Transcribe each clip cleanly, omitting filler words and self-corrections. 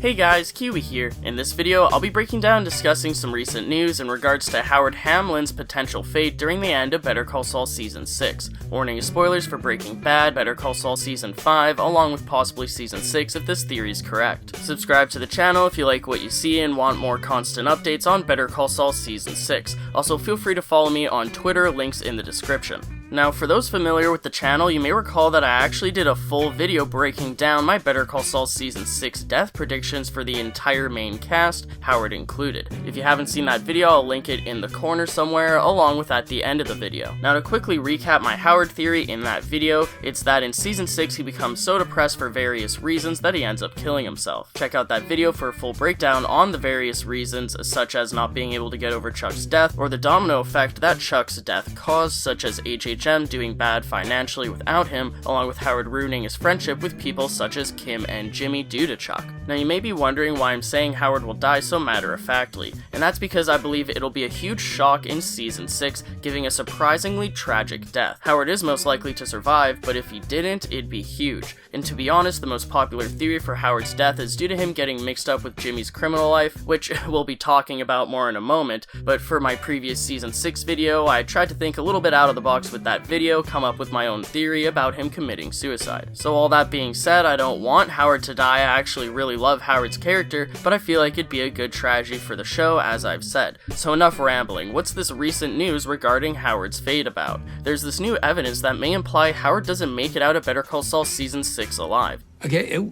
Hey guys, Kiwi here. In this video, I'll be breaking down and discussing some recent news in regards to Howard Hamlin's potential fate during the end of Better Call Saul Season 6. Warning spoilers for Breaking Bad, Better Call Saul Season 5, along with possibly Season 6 if this theory is correct. Subscribe to the channel if you like what you see and want more constant updates on Better Call Saul Season 6. Also, feel free to follow me on Twitter, links in the description. Now, for those familiar with the channel, you may recall that I actually did a full video breaking down my Better Call Saul Season 6 death predictions for the entire main cast, Howard included. If you haven't seen that video, I'll link it in the corner somewhere, along with at the end of the video. Now, to quickly recap my Howard theory in that video, it's that in Season 6 he becomes so depressed for various reasons that he ends up killing himself. Check out that video for a full breakdown on the various reasons, such as not being able to get over Chuck's death, or the domino effect that Chuck's death caused, such as HHM doing bad financially without him, along with Howard ruining his friendship with people such as Kim and Jimmy due to Chuck. Now, you may be wondering why I'm saying Howard will die so matter-of-factly, and that's because I believe it'll be a huge shock in Season 6, giving a surprisingly tragic death. Howard is most likely to survive, but if he didn't, it'd be huge. And to be honest, the most popular theory for Howard's death is due to him getting mixed up with Jimmy's criminal life, which we'll be talking about more in a moment, but for my previous Season 6 video, I tried to think a little bit out of the box with that video, come up with my own theory about him committing suicide. So all that being said, I don't want Howard to die. I actually really love Howard's character, but I feel like it'd be a good tragedy for the show, as I've said. So enough rambling. What's this recent news regarding Howard's fate about? There's this new evidence that may imply Howard doesn't make it out of Better Call Saul Season 6 alive. Okay,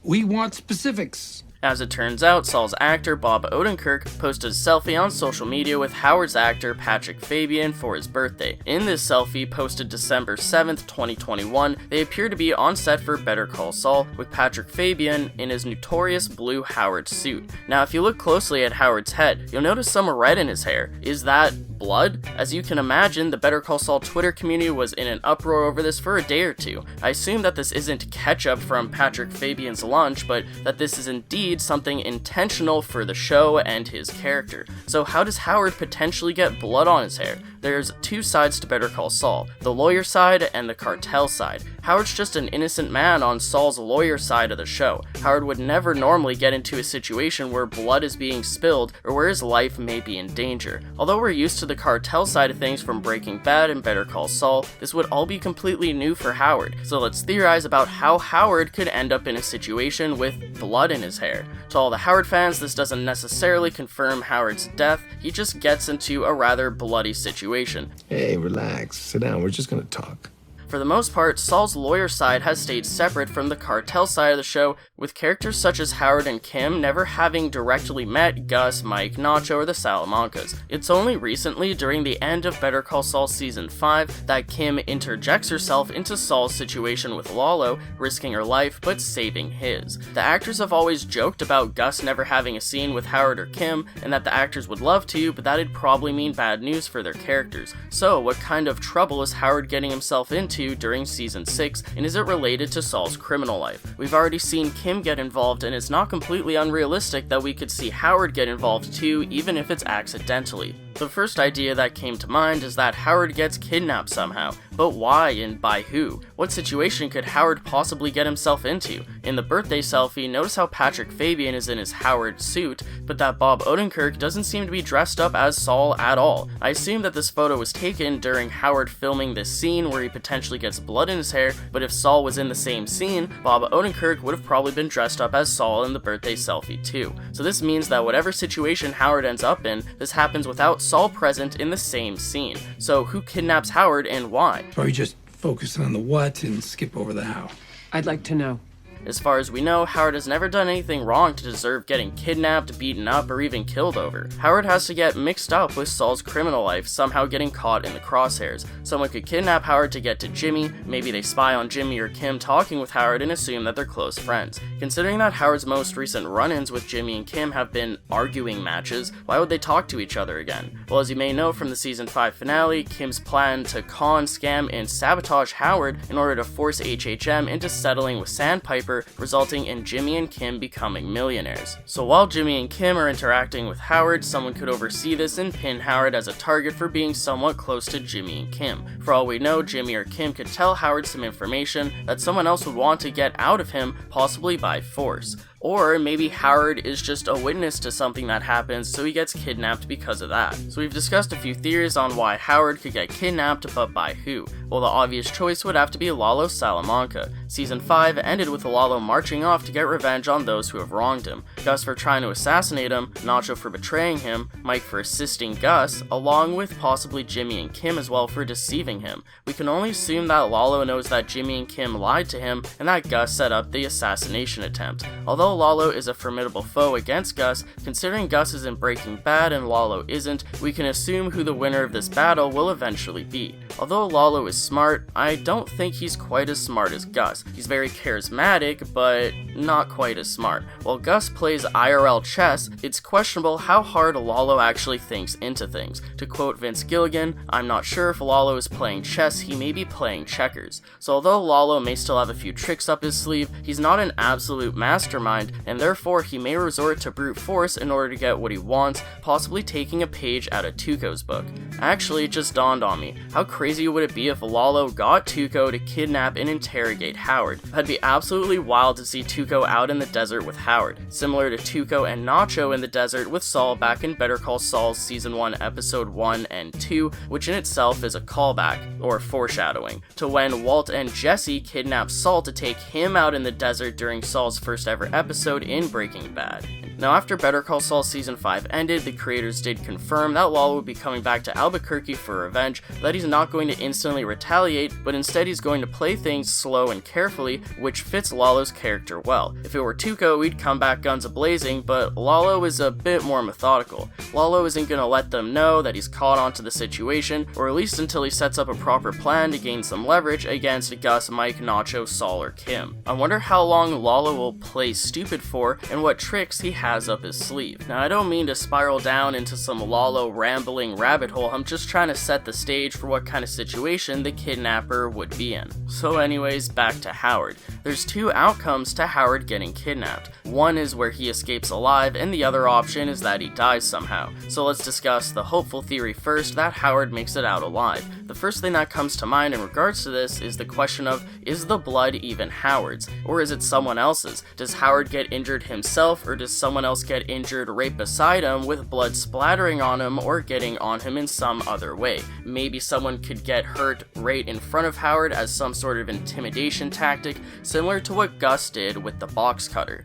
we want specifics. As it turns out, Saul's actor Bob Odenkirk posted a selfie on social media with Howard's actor Patrick Fabian for his birthday. In this selfie, posted December 7th, 2021, they appear to be on set for Better Call Saul, with Patrick Fabian in his notorious blue Howard suit. Now, if you look closely at Howard's head, you'll notice some red in his hair. Is that blood? As you can imagine, the Better Call Saul Twitter community was in an uproar over this for a day or two. I assume that this isn't ketchup from Patrick Fabian's lunch, but that this is indeed something intentional for the show and his character. So how does Howard potentially get blood on his hair? There's two sides to Better Call Saul, the lawyer side and the cartel side. Howard's just an innocent man on Saul's lawyer side of the show. Howard would never normally get into a situation where blood is being spilled or where his life may be in danger. Although we're used to the cartel side of things from Breaking Bad and Better Call Saul, this would all be completely new for Howard. So let's theorize about how Howard could end up in a situation with blood in his hair. To all the Howard fans, this doesn't necessarily confirm Howard's death, he just gets into a rather bloody situation. Hey, relax, sit down, we're just gonna talk. For the most part, Saul's lawyer side has stayed separate from the cartel side of the show, with characters such as Howard and Kim never having directly met Gus, Mike, Nacho, or the Salamancas. It's only recently, during the end of Better Call Saul Season 5, that Kim interjects herself into Saul's situation with Lalo, risking her life but saving his. The actors have always joked about Gus never having a scene with Howard or Kim, and that the actors would love to, but that'd probably mean bad news for their characters. So, what kind of trouble is Howard getting himself into during Season 6, and is it related to Saul's criminal life? We've already seen Kim get involved, and it's not completely unrealistic that we could see Howard get involved too, even if it's accidentally. The first idea that came to mind is that Howard gets kidnapped somehow, but why and by who? What situation could Howard possibly get himself into? In the birthday selfie, notice how Patrick Fabian is in his Howard suit, but that Bob Odenkirk doesn't seem to be dressed up as Saul at all. I assume that this photo was taken during Howard filming this scene where he potentially gets blood in his hair, but if Saul was in the same scene, Bob Odenkirk would have probably been dressed up as Saul in the birthday selfie too. So this means that whatever situation Howard ends up in, this happens without Saul present in the same scene. So who kidnaps Howard and why? Or you just focus on the what and skip over the how? I'd like to know. As far as we know, Howard has never done anything wrong to deserve getting kidnapped, beaten up, or even killed over. Howard has to get mixed up with Saul's criminal life, somehow getting caught in the crosshairs. Someone could kidnap Howard to get to Jimmy, maybe they spy on Jimmy or Kim talking with Howard and assume that they're close friends. Considering that Howard's most recent run-ins with Jimmy and Kim have been arguing matches, why would they talk to each other again? Well, as you may know from the Season 5 finale, Kim's plan to con, scam, and sabotage Howard in order to force HHM into settling with Sandpiper, resulting in Jimmy and Kim becoming millionaires. So while Jimmy and Kim are interacting with Howard, someone could oversee this and pin Howard as a target for being somewhat close to Jimmy and Kim. For all we know, Jimmy or Kim could tell Howard some information that someone else would want to get out of him, possibly by force. Or maybe Howard is just a witness to something that happens, so he gets kidnapped because of that. So we've discussed a few theories on why Howard could get kidnapped, but by who? Well, the obvious choice would have to be Lalo Salamanca. Season 5 ended with Lalo marching off to get revenge on those who have wronged him. Gus for trying to assassinate him, Nacho for betraying him, Mike for assisting Gus, along with possibly Jimmy and Kim as well for deceiving him. We can only assume that Lalo knows that Jimmy and Kim lied to him and that Gus set up the assassination attempt. Although Lalo is a formidable foe against Gus, considering Gus is in Breaking Bad and Lalo isn't, we can assume who the winner of this battle will eventually be. Although Lalo is smart, I don't think he's quite as smart as Gus. He's very charismatic, but not quite as smart. While Gus plays IRL chess, it's questionable how hard Lalo actually thinks into things. To quote Vince Gilligan, "I'm not sure if Lalo is playing chess, he may be playing checkers." So although Lalo may still have a few tricks up his sleeve, he's not an absolute mastermind, and therefore he may resort to brute force in order to get what he wants, possibly taking a page out of Tuco's book. Actually, it just dawned on me, how crazy would it be if Lalo got Tuco to kidnap and interrogate Howard? That'd be absolutely wild to see Tuco out in the desert with Howard, similar to Tuco and Nacho in the desert with Saul back in Better Call Saul Season 1 Episode 1 and 2, which in itself is a callback, or foreshadowing, to when Walt and Jesse kidnapped Saul to take him out in the desert during Saul's first ever episode in Breaking Bad. Now after Better Call Saul Season 5 ended, the creators did confirm that Lalo would be coming back to Albuquerque for revenge, that he's not going to instantly retaliate, but instead he's going to play things slow and carefully, which fits Lalo's character well. If it were Tuco, he'd come back guns a-blazing, but Lalo is a bit more methodical. Lalo isn't going to let them know that he's caught onto the situation, or at least until he sets up a proper plan to gain some leverage against Gus, Mike, Nacho, Saul, or Kim. I wonder how long Lalo will play stupid for, and what tricks he has up his sleeve. Now I don't mean to spiral down into some Lalo rambling rabbit hole, I'm just trying to set the stage for what kind of situation the kidnapper would be in. So anyways, back to Howard. There's two outcomes to Howard getting kidnapped. One is where he escapes alive, and the other option is that he dies somehow. So let's discuss the hopeful theory first, that Howard makes it out alive. The first thing that comes to mind in regards to this is the question of, is the blood even Howard's? Or is it someone else's? Does Howard get injured himself, or does someone else get injured right beside him with blood splattering on him or getting on him in some other way? Maybe someone could get hurt right in front of Howard as some sort of intimidation tactic, similar to what Gus did with the box cutter.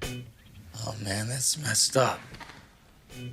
Oh man, that's messed up.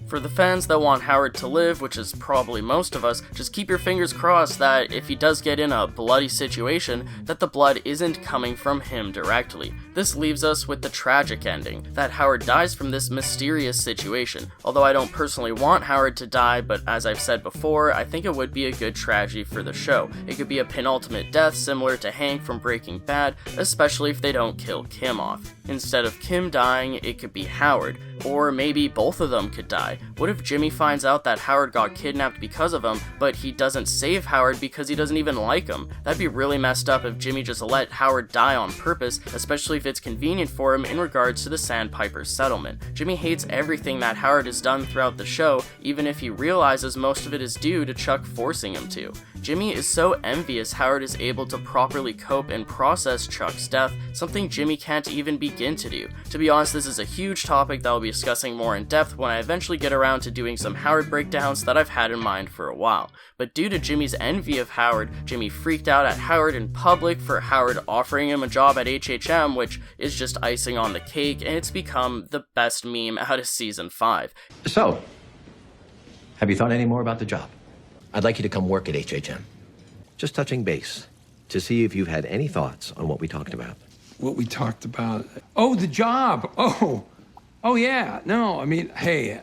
For the fans that want Howard to live, which is probably most of us, just keep your fingers crossed that if he does get in a bloody situation, that the blood isn't coming from him directly. This leaves us with the tragic ending, that Howard dies from this mysterious situation. Although I don't personally want Howard to die, but as I've said before, I think it would be a good tragedy for the show. It could be a penultimate death similar to Hank from Breaking Bad, especially if they don't kill Kim off. Instead of Kim dying, it could be Howard. Or maybe both of them could die. What if Jimmy finds out that Howard got kidnapped because of him, but he doesn't save Howard because he doesn't even like him? That'd be really messed up if Jimmy just let Howard die on purpose, especially if it's convenient for him in regards to the Sandpiper settlement. Jimmy hates everything that Howard has done throughout the show, even if he realizes most of it is due to Chuck forcing him to. Jimmy is so envious Howard is able to properly cope and process Chuck's death, something Jimmy can't even begin to do. To be honest, this is a huge topic that I'll be discussing more in depth when I eventually get around to doing some Howard breakdowns that I've had in mind for a while. But due to Jimmy's envy of Howard, Jimmy freaked out at Howard in public for Howard offering him a job at HHM, which is just icing on the cake, and it's become the best meme out of Season 5. So, have you thought any more about the job? I'd like you to come work at HHM. Just touching base to see if you've had any thoughts on what we talked about. What we talked about? Oh, the job. Oh yeah. No, I mean, hey,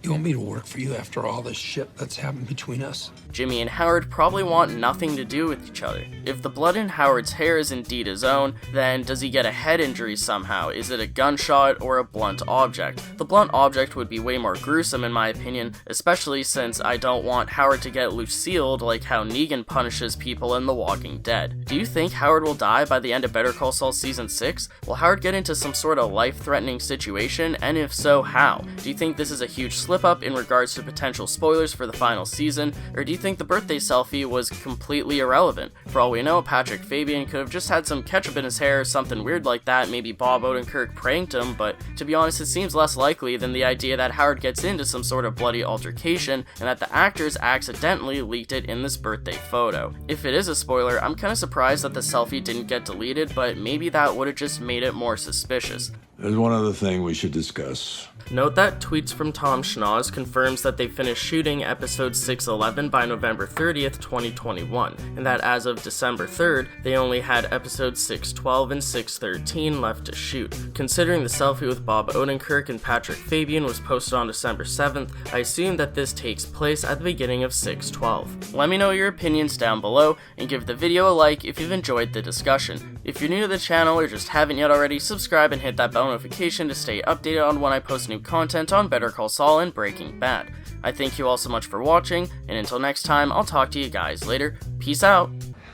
you want me to work for you after all this shit that's happened between us? Jimmy and Howard probably want nothing to do with each other. If the blood in Howard's hair is indeed his own, then does he get a head injury somehow? Is it a gunshot or a blunt object? The blunt object would be way more gruesome in my opinion, especially since I don't want Howard to get Lucille'd like how Negan punishes people in The Walking Dead. Do you think Howard will die by the end of Better Call Saul Season 6? Will Howard get into some sort of life-threatening situation, and if so, how? Do you think this is a huge slip-up in regards to potential spoilers for the final season, or do you think the birthday selfie was completely irrelevant? For all we know, Patrick Fabian could have just had some ketchup in his hair or something weird like that, maybe Bob Odenkirk pranked him, but to be honest, it seems less likely than the idea that Howard gets into some sort of bloody altercation and that the actors accidentally leaked it in this birthday photo. If it is a spoiler, I'm kinda surprised that the selfie didn't get deleted, but maybe that would've just made it more suspicious. There's one other thing we should discuss. Note that tweets from Tom Schnoz confirms that they finished shooting episode 611 by November 30th, 2021, and that as of December 3rd, they only had episodes 612 and 613 left to shoot. Considering the selfie with Bob Odenkirk and Patrick Fabian was posted on December 7th, I assume that this takes place at the beginning of 612. Let me know your opinions down below, and give the video a like if you've enjoyed the discussion. If you're new to the channel or just haven't yet already, subscribe and hit that bell notification to stay updated on when I post new content on Better Call Saul and Breaking Bad. I thank you all so much for watching, and until next time, I'll talk to you guys later. Peace out.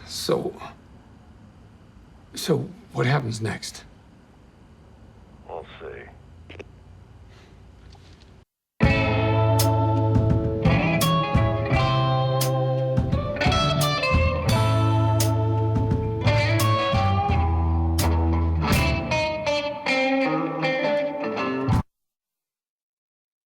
So what happens next?